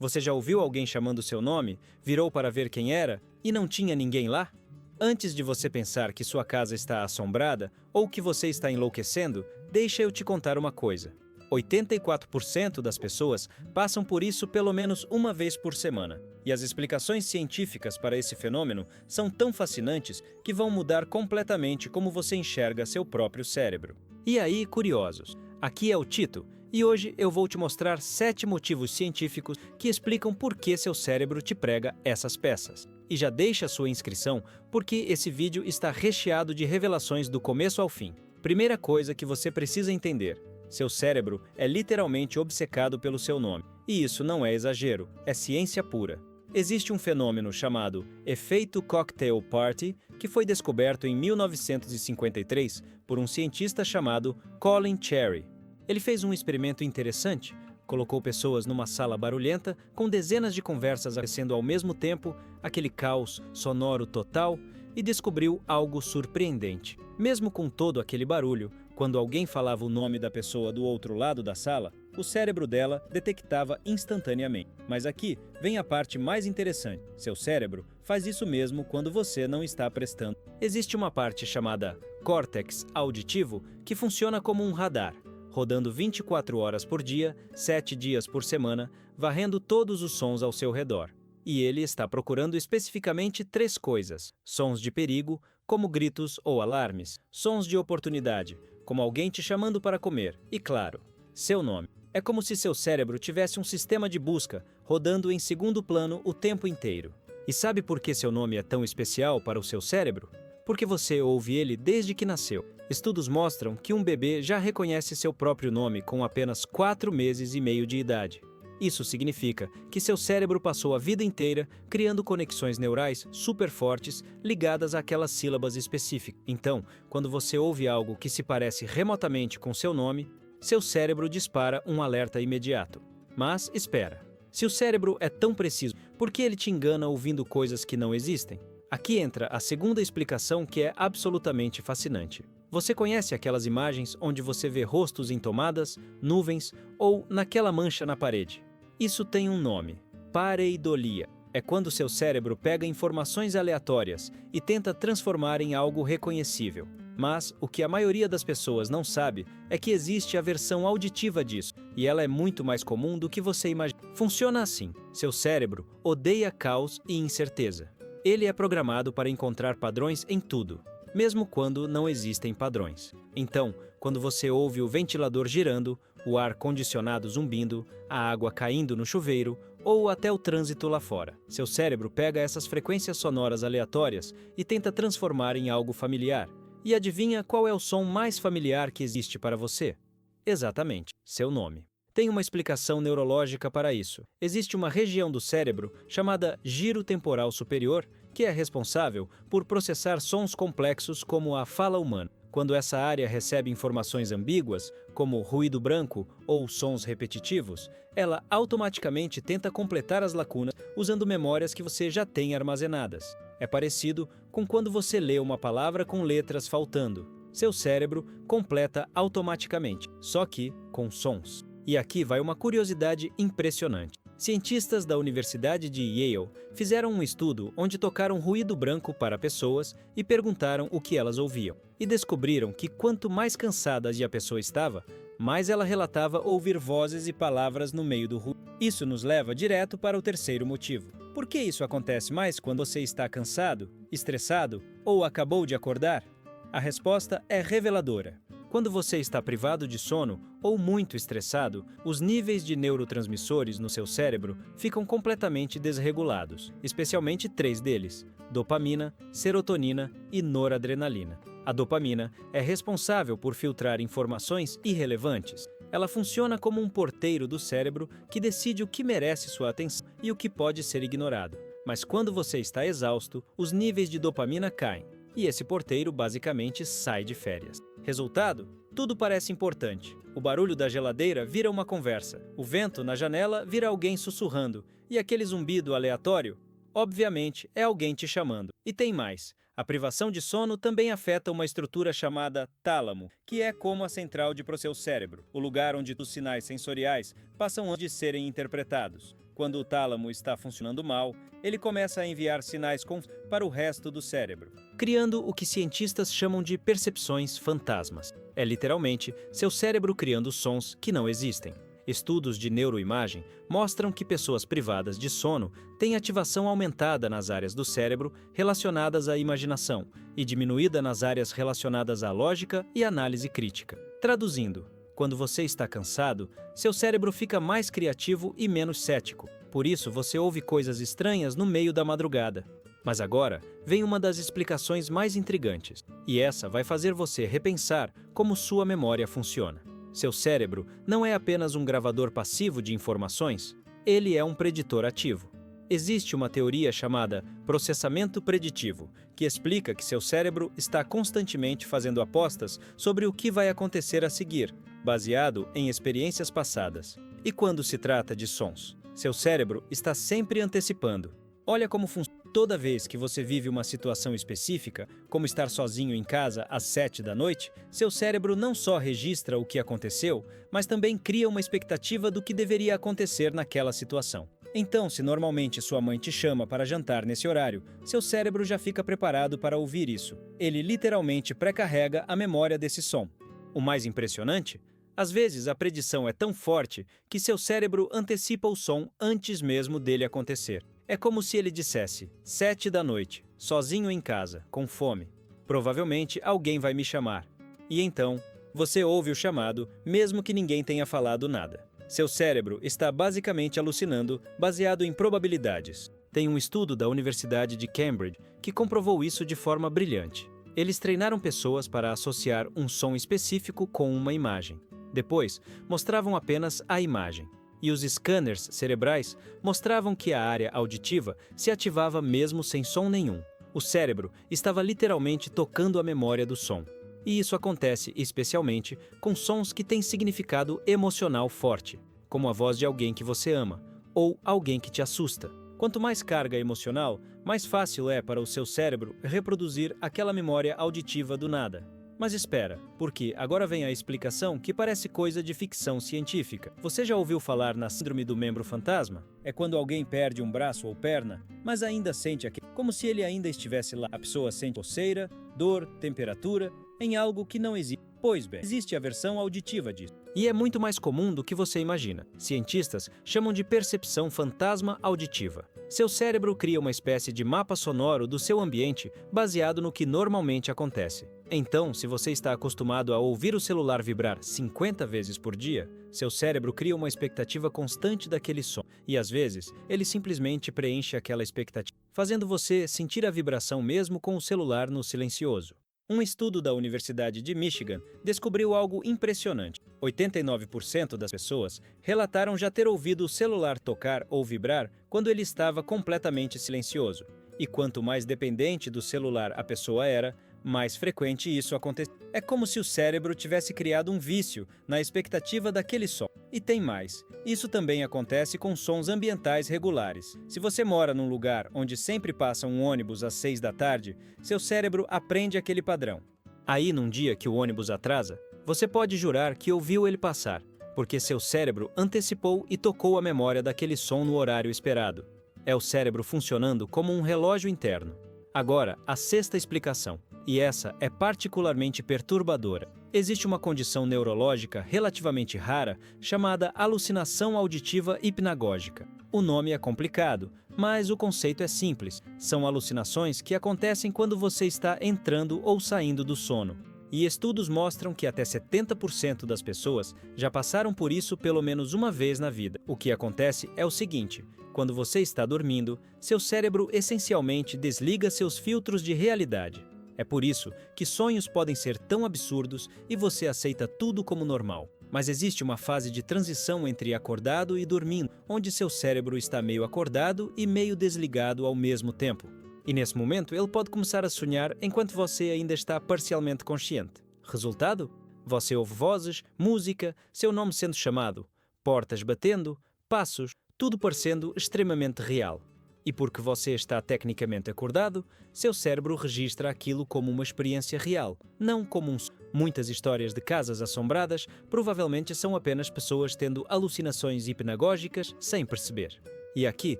Você já ouviu alguém chamando seu nome, virou para ver quem era e não tinha ninguém lá? Antes de você pensar que sua casa está assombrada ou que você está enlouquecendo, deixa eu te contar uma coisa. 84% das pessoas passam por isso pelo menos uma vez por semana. E as explicações científicas para esse fenômeno são tão fascinantes que vão mudar completamente como você enxerga seu próprio cérebro. E aí, curiosos? Aqui é o Tito, e hoje eu vou te mostrar 7 motivos científicos que explicam por que seu cérebro te prega essas peças. E já deixa sua inscrição, porque esse vídeo está recheado de revelações do começo ao fim. Primeira coisa que você precisa entender: seu cérebro é literalmente obcecado pelo seu nome. E isso não é exagero, é ciência pura. Existe um fenômeno chamado efeito cocktail party, que foi descoberto em 1953 por um cientista chamado Colin Cherry. Ele fez um experimento interessante. Colocou pessoas numa sala barulhenta, com dezenas de conversas acontecendo ao mesmo tempo, aquele caos sonoro total, e descobriu algo surpreendente. Mesmo com todo aquele barulho, quando alguém falava o nome da pessoa do outro lado da sala, o cérebro dela detectava instantaneamente. Mas aqui vem a parte mais interessante. Seu cérebro faz isso mesmo quando você não está prestando. Existe uma parte chamada córtex auditivo que funciona como um radar, rodando 24 horas por dia, 7 dias por semana, varrendo todos os sons ao seu redor. E ele está procurando especificamente 3 coisas: sons de perigo, como gritos ou alarmes; sons de oportunidade, como alguém te chamando para comer; e, claro, seu nome. É como se seu cérebro tivesse um sistema de busca rodando em segundo plano o tempo inteiro. E sabe por que seu nome é tão especial para o seu cérebro? Porque você ouve ele desde que nasceu. Estudos mostram que um bebê já reconhece seu próprio nome com apenas 4 meses e meio de idade. Isso significa que seu cérebro passou a vida inteira criando conexões neurais super fortes ligadas àquelas sílabas específicas. Então, quando você ouve algo que se parece remotamente com seu nome, seu cérebro dispara um alerta imediato. Mas espera, se o cérebro é tão preciso, por que ele te engana ouvindo coisas que não existem? Aqui entra a segunda explicação, que é absolutamente fascinante. Você conhece aquelas imagens onde você vê rostos em tomadas, nuvens ou naquela mancha na parede? Isso tem um nome: pareidolia. É quando seu cérebro pega informações aleatórias e tenta transformar em algo reconhecível. Mas o que a maioria das pessoas não sabe é que existe a versão auditiva disso, e ela é muito mais comum do que você imagina. Funciona assim: seu cérebro odeia caos e incerteza. Ele é programado para encontrar padrões em tudo, mesmo quando não existem padrões. Então, quando você ouve o ventilador girando, o ar-condicionado zumbindo, a água caindo no chuveiro ou até o trânsito lá fora, seu cérebro pega essas frequências sonoras aleatórias e tenta transformar em algo familiar. E adivinha qual é o som mais familiar que existe para você? Exatamente, seu nome. Tem uma explicação neurológica para isso. Existe uma região do cérebro chamada giro temporal superior, que é responsável por processar sons complexos como a fala humana. Quando essa área recebe informações ambíguas, como ruído branco ou sons repetitivos, ela automaticamente tenta completar as lacunas usando memórias que você já tem armazenadas. É parecido com quando você lê uma palavra com letras faltando. Seu cérebro completa automaticamente, só que com sons. E aqui vai uma curiosidade impressionante. Cientistas da Universidade de Yale fizeram um estudo onde tocaram ruído branco para pessoas e perguntaram o que elas ouviam. E descobriram que quanto mais cansada a pessoa estava, mais ela relatava ouvir vozes e palavras no meio do ruído. Isso nos leva direto para o terceiro motivo. Por que isso acontece mais quando você está cansado, estressado ou acabou de acordar? A resposta é reveladora. Quando você está privado de sono ou muito estressado, os níveis de neurotransmissores no seu cérebro ficam completamente desregulados, especialmente 3 deles: dopamina, serotonina e noradrenalina. A dopamina é responsável por filtrar informações irrelevantes. Ela funciona como um porteiro do cérebro que decide o que merece sua atenção e o que pode ser ignorado. Mas quando você está exausto, os níveis de dopamina caem. E esse porteiro basicamente sai de férias. Resultado? Tudo parece importante. O barulho da geladeira vira uma conversa. O vento na janela vira alguém sussurrando. E aquele zumbido aleatório? Obviamente, é alguém te chamando. E tem mais. A privação de sono também afeta uma estrutura chamada tálamo, que é como a central de pro seu cérebro, o lugar onde os sinais sensoriais passam antes de serem interpretados. Quando o tálamo está funcionando mal, ele começa a enviar sinais para o resto do cérebro, criando o que cientistas chamam de percepções fantasmas. É literalmente seu cérebro criando sons que não existem. Estudos de neuroimagem mostram que pessoas privadas de sono têm ativação aumentada nas áreas do cérebro relacionadas à imaginação e diminuída nas áreas relacionadas à lógica e análise crítica. Traduzindo, quando você está cansado, seu cérebro fica mais criativo e menos cético. Por isso, você ouve coisas estranhas no meio da madrugada. Mas agora vem uma das explicações mais intrigantes, e essa vai fazer você repensar como sua memória funciona. Seu cérebro não é apenas um gravador passivo de informações, ele é um preditor ativo. Existe uma teoria chamada processamento preditivo, que explica que seu cérebro está constantemente fazendo apostas sobre o que vai acontecer a seguir, baseado em experiências passadas. E quando se trata de sons, seu cérebro está sempre antecipando. Olha como funciona. Toda vez que você vive uma situação específica, como estar sozinho em casa às 7 da noite, seu cérebro não só registra o que aconteceu, mas também cria uma expectativa do que deveria acontecer naquela situação. Então, se normalmente sua mãe te chama para jantar nesse horário, seu cérebro já fica preparado para ouvir isso. Ele literalmente pré-carrega a memória desse som. O mais impressionante? Às vezes, a predição é tão forte que seu cérebro antecipa o som antes mesmo dele acontecer. É como se ele dissesse, 7 da noite, sozinho em casa, com fome. Provavelmente alguém vai me chamar. E então, você ouve o chamado, mesmo que ninguém tenha falado nada. Seu cérebro está basicamente alucinando, baseado em probabilidades. Tem um estudo da Universidade de Cambridge que comprovou isso de forma brilhante. Eles treinaram pessoas para associar um som específico com uma imagem. Depois, mostravam apenas a imagem. E os scanners cerebrais mostravam que a área auditiva se ativava mesmo sem som nenhum. O cérebro estava literalmente tocando a memória do som. E isso acontece especialmente com sons que têm significado emocional forte, como a voz de alguém que você ama, ou alguém que te assusta. Quanto mais carga emocional, mais fácil é para o seu cérebro reproduzir aquela memória auditiva do nada. Mas espera, porque agora vem a explicação que parece coisa de ficção científica. Você já ouviu falar na síndrome do membro fantasma? É quando alguém perde um braço ou perna, mas ainda sente aquilo, como se ele ainda estivesse lá. A pessoa sente coceira, dor, temperatura, em algo que não existe. Pois bem, existe a versão auditiva disso. E é muito mais comum do que você imagina. Cientistas chamam de percepção fantasma auditiva. Seu cérebro cria uma espécie de mapa sonoro do seu ambiente baseado no que normalmente acontece. Então, se você está acostumado a ouvir o celular vibrar 50 vezes por dia, seu cérebro cria uma expectativa constante daquele som. E às vezes, ele simplesmente preenche aquela expectativa, fazendo você sentir a vibração mesmo com o celular no silencioso. Um estudo da Universidade de Michigan descobriu algo impressionante. 89% das pessoas relataram já ter ouvido o celular tocar ou vibrar quando ele estava completamente silencioso. E quanto mais dependente do celular a pessoa era, mais frequente isso acontecia. É como se o cérebro tivesse criado um vício na expectativa daquele som. E tem mais. Isso também acontece com sons ambientais regulares. Se você mora num lugar onde sempre passa um ônibus às 6 da tarde, seu cérebro aprende aquele padrão. Aí, num dia que o ônibus atrasa, você pode jurar que ouviu ele passar, porque seu cérebro antecipou e tocou a memória daquele som no horário esperado. É o cérebro funcionando como um relógio interno. Agora, a sexta explicação. E essa é particularmente perturbadora. Existe uma condição neurológica relativamente rara chamada alucinação auditiva hipnagógica. O nome é complicado, mas o conceito é simples. São alucinações que acontecem quando você está entrando ou saindo do sono. E estudos mostram que até 70% das pessoas já passaram por isso pelo menos uma vez na vida. O que acontece é o seguinte: quando você está dormindo, seu cérebro essencialmente desliga seus filtros de realidade. É por isso que sonhos podem ser tão absurdos e você aceita tudo como normal. Mas existe uma fase de transição entre acordado e dormindo, onde seu cérebro está meio acordado e meio desligado ao mesmo tempo. E nesse momento ele pode começar a sonhar enquanto você ainda está parcialmente consciente. Resultado? Você ouve vozes, música, seu nome sendo chamado, portas batendo, passos, tudo parecendo extremamente real. E porque você está tecnicamente acordado, seu cérebro registra aquilo como uma experiência real, não como um sonho. Muitas histórias de casas assombradas provavelmente são apenas pessoas tendo alucinações hipnagógicas sem perceber. E aqui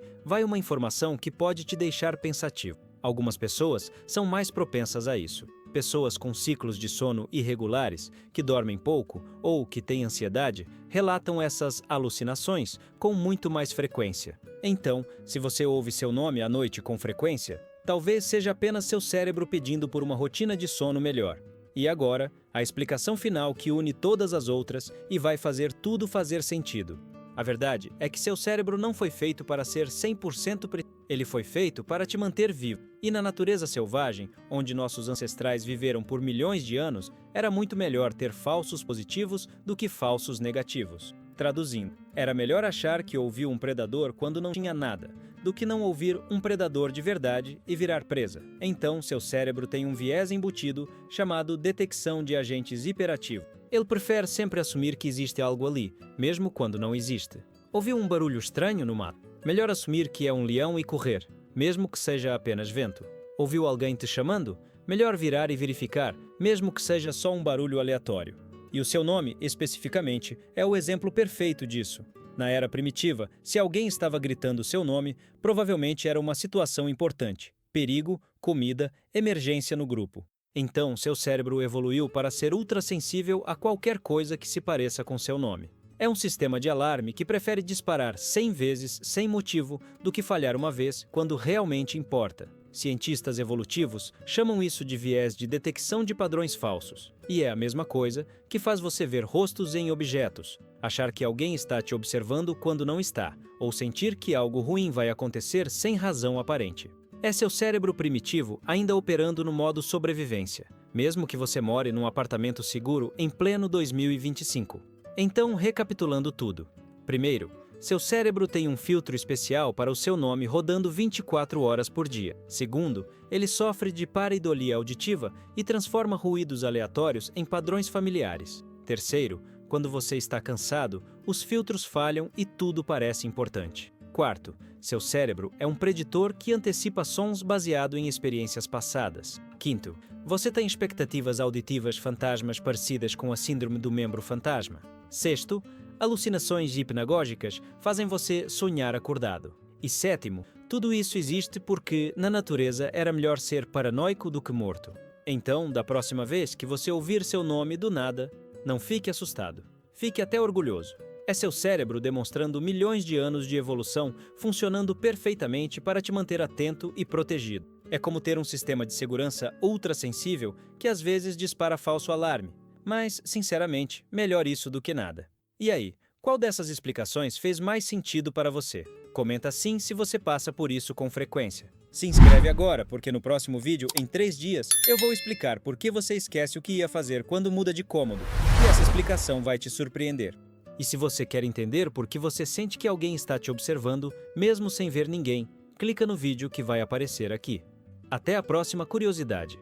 vai uma informação que pode te deixar pensativo. Algumas pessoas são mais propensas a isso. Pessoas com ciclos de sono irregulares, que dormem pouco ou que têm ansiedade, relatam essas alucinações com muito mais frequência. Então, se você ouve seu nome à noite com frequência, talvez seja apenas seu cérebro pedindo por uma rotina de sono melhor. E agora, a explicação final que une todas as outras e vai fazer tudo fazer sentido. A verdade é que seu cérebro não foi feito para ser 100% ele foi feito para te manter vivo. E na natureza selvagem, onde nossos ancestrais viveram por milhões de anos, era muito melhor ter falsos positivos do que falsos negativos. Traduzindo, era melhor achar que ouviu um predador quando não tinha nada, do que não ouvir um predador de verdade e virar presa. Então, seu cérebro tem um viés embutido chamado detecção de agentes hiperativo. Ele prefere sempre assumir que existe algo ali, mesmo quando não existe. Ouviu um barulho estranho no mato? Melhor assumir que é um leão e correr, mesmo que seja apenas vento. Ouviu alguém te chamando? Melhor virar e verificar, mesmo que seja só um barulho aleatório. E o seu nome, especificamente, é o exemplo perfeito disso. Na era primitiva, se alguém estava gritando seu nome, provavelmente era uma situação importante. Perigo, comida, emergência no grupo. Então, seu cérebro evoluiu para ser ultrassensível a qualquer coisa que se pareça com seu nome. É um sistema de alarme que prefere disparar 100 vezes sem motivo do que falhar uma vez quando realmente importa. Cientistas evolutivos chamam isso de viés de detecção de padrões falsos. E é a mesma coisa que faz você ver rostos em objetos, achar que alguém está te observando quando não está, ou sentir que algo ruim vai acontecer sem razão aparente. É seu cérebro primitivo ainda operando no modo sobrevivência, mesmo que você more num apartamento seguro em pleno 2025. Então, recapitulando tudo. Primeiro, seu cérebro tem um filtro especial para o seu nome rodando 24 horas por dia. Segundo, ele sofre de pareidolia auditiva e transforma ruídos aleatórios em padrões familiares. Terceiro, quando você está cansado, os filtros falham e tudo parece importante. Quarto, seu cérebro é um preditor que antecipa sons baseado em experiências passadas. Quinto, você tem expectativas auditivas fantasmas parecidas com a síndrome do membro fantasma. Sexto, alucinações hipnagógicas fazem você sonhar acordado. E sétimo, tudo isso existe porque, na natureza, era melhor ser paranoico do que morto. Então, da próxima vez que você ouvir seu nome do nada, não fique assustado. Fique até orgulhoso. É seu cérebro demonstrando milhões de anos de evolução funcionando perfeitamente para te manter atento e protegido. É como ter um sistema de segurança ultrassensível que às vezes dispara falso alarme. Mas, sinceramente, melhor isso do que nada. E aí, qual dessas explicações fez mais sentido para você? Comenta sim se você passa por isso com frequência. Se inscreve agora, porque no próximo vídeo, em 3 dias, eu vou explicar por que você esquece o que ia fazer quando muda de cômodo. E essa explicação vai te surpreender. E se você quer entender por que você sente que alguém está te observando, mesmo sem ver ninguém, clica no vídeo que vai aparecer aqui. Até a próxima curiosidade!